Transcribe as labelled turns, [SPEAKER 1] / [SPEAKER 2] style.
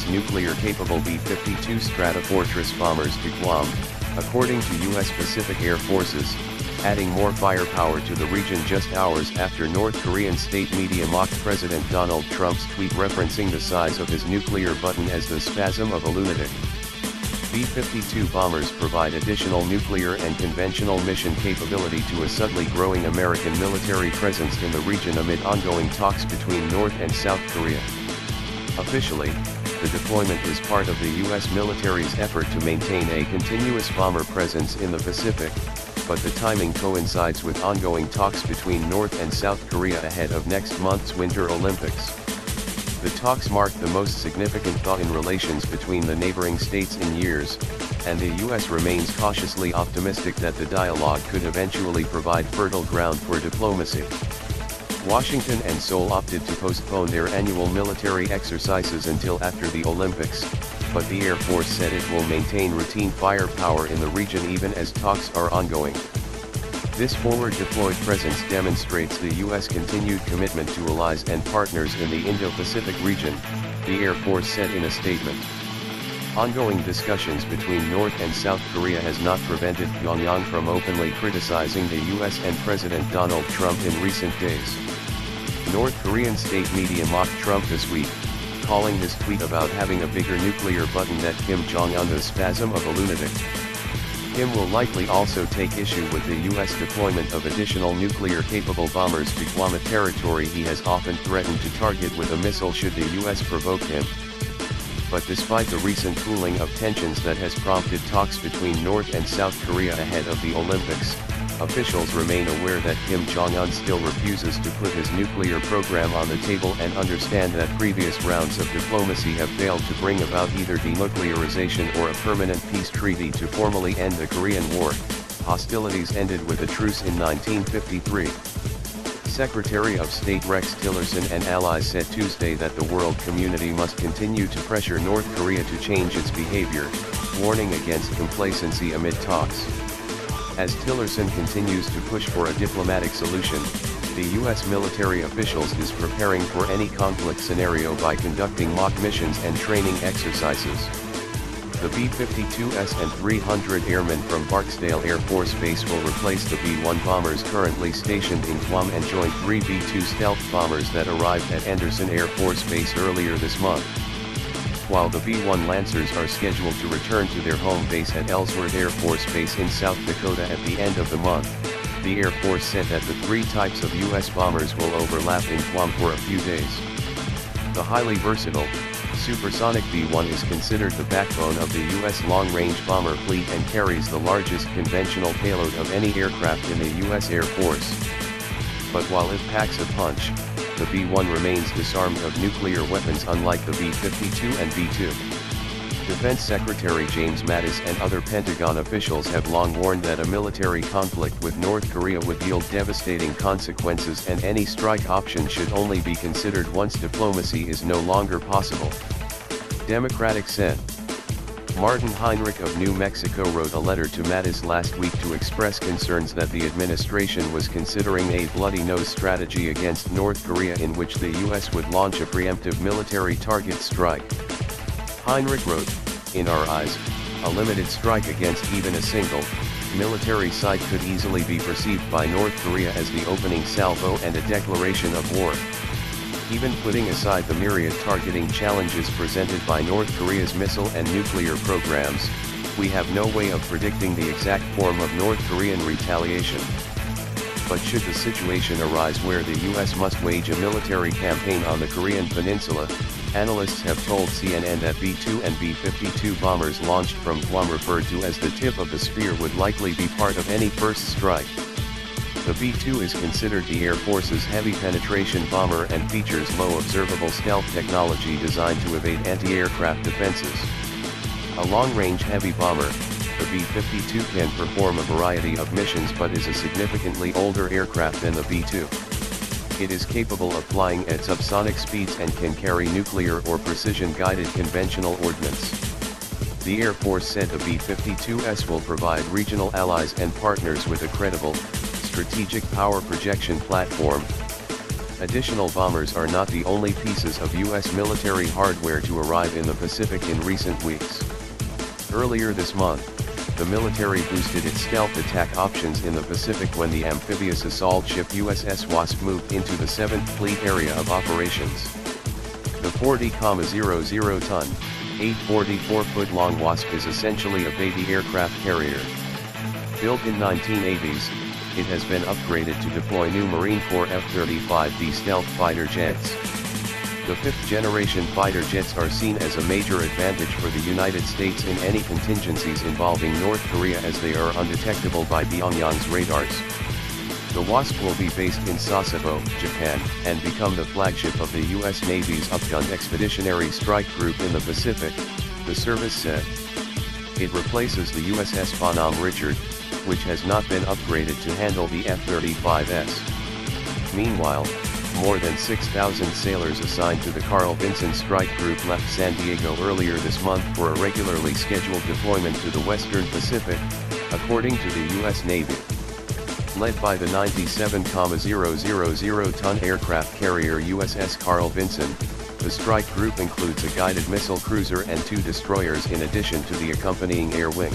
[SPEAKER 1] its nuclear-capable B-52 Stratofortress bombers to Guam, according to U.S. Pacific Air Forces, adding more firepower to the region just hours after North Korean state media mocked President Donald Trump's tweet referencing the size of his nuclear button as the spasm of a lunatic. B-52 bombers provide additional nuclear and conventional mission capability to a subtly growing American military presence in the region amid ongoing talks between North and South Korea. Officially, the deployment is part of the U.S. military's effort to maintain a continuous bomber presence in the Pacific, but the timing coincides with ongoing talks between North and South Korea ahead of next month's Winter Olympics. The talks mark the most significant thaw in relations between the neighboring states in years, and the U.S. remains cautiously optimistic that the dialogue could eventually provide fertile ground for diplomacy. Washington and Seoul opted to postpone their annual military exercises until after the Olympics, but the Air Force said it will maintain routine firepower in the region even as talks are ongoing. This forward-deployed presence demonstrates the U.S. continued commitment to allies and partners in the Indo-Pacific region, the Air Force said in a statement. Ongoing discussions between North and South Korea has not prevented Pyongyang from openly criticizing the U.S. and President Donald Trump in recent days. North Korean state media mocked Trump this week, calling his tweet about having a bigger nuclear button than Kim Jong-un the spasm of a lunatic. Kim will likely also take issue with the U.S. deployment of additional nuclear-capable bombers to Guam, a territory he has often threatened to target with a missile should the U.S. provoke him. But despite the recent cooling of tensions that has prompted talks between North and South Korea ahead of the Olympics, officials remain aware that Kim Jong-un still refuses to put his nuclear program on the table and understand that previous rounds of diplomacy have failed to bring about either denuclearization or a permanent peace treaty to formally end the Korean War. Hostilities ended with a truce in 1953. Secretary of State Rex Tillerson and allies said Tuesday that the world community must continue to pressure North Korea to change its behavior, warning against complacency amid talks. As Tillerson continues to push for a diplomatic solution, the U.S. military officials is preparing for any conflict scenario by conducting mock missions and training exercises. The B-52S and 300 airmen from Barksdale Air Force Base will replace the B-1 bombers currently stationed in Guam and join 3 B-2 stealth bombers that arrived at Andersen Air Force Base earlier this month. While the B-1 Lancers are scheduled to return to their home base at Ellsworth Air Force Base in South Dakota at the end of the month, the Air Force said that the 3 types of U.S. bombers will overlap in Guam for a few days. The highly versatile, supersonic B-1 is considered the backbone of the U.S. long-range bomber fleet and carries the largest conventional payload of any aircraft in the U.S. Air Force. But while it packs a punch, the B-1 remains disarmed of nuclear weapons unlike the B-52 and B-2. Defense Secretary James Mattis and other Pentagon officials have long warned that a military conflict with North Korea would yield devastating consequences and any strike option should only be considered once diplomacy is no longer possible. Democratic Sen. Martin Heinrich of New Mexico wrote a letter to Mattis last week to express concerns that the administration was considering a bloody-nose strategy against North Korea in which the U.S. would launch a preemptive military target strike. Heinrich wrote, "In our eyes, a limited strike against even a single, military site could easily be perceived by North Korea as the opening salvo and a declaration of war. Even putting aside the myriad targeting challenges presented by North Korea's missile and nuclear programs, we have no way of predicting the exact form of North Korean retaliation. But should the situation arise where the U.S. must wage a military campaign on the Korean peninsula, analysts have told CNN that B-2 and B-52 bombers launched from Guam, referred to as the tip of the spear, would likely be part of any first strike. The B-2 is considered the Air Force's heavy penetration bomber and features low observable stealth technology designed to evade anti-aircraft defenses. A long-range heavy bomber, the B-52 can perform a variety of missions but is a significantly older aircraft than the B-2. It is capable of flying at subsonic speeds and can carry nuclear or precision-guided conventional ordnance. The Air Force said the B-52S will provide regional allies and partners with a credible, strategic power projection platform. Additional bombers are not the only pieces of U.S. military hardware to arrive in the Pacific in recent weeks. Earlier this month, the military boosted its stealth attack options in the Pacific when the amphibious assault ship USS Wasp moved into the 7th Fleet area of operations. The 40,00-ton, 844-foot-long Wasp is essentially a baby aircraft carrier. Built in 1980s, it has been upgraded to deploy new Marine Corps F-35D stealth fighter jets. The fifth-generation fighter jets are seen as a major advantage for the United States in any contingencies involving North Korea, as they are undetectable by Pyongyang's radars. The Wasp will be based in Sasebo, Japan, and become the flagship of the U.S. Navy's Upgun Expeditionary Strike Group in the Pacific, the service said. It replaces the USS Bonhomme Richard, which has not been upgraded to handle the F-35S. Meanwhile, more than 6,000 sailors assigned to the Carl Vinson Strike Group left San Diego earlier this month for a regularly scheduled deployment to the Western Pacific, according to the U.S. Navy. Led by the 97,000-ton aircraft carrier USS Carl Vinson, the strike group includes a guided missile cruiser and 2 destroyers in addition to the accompanying air wing.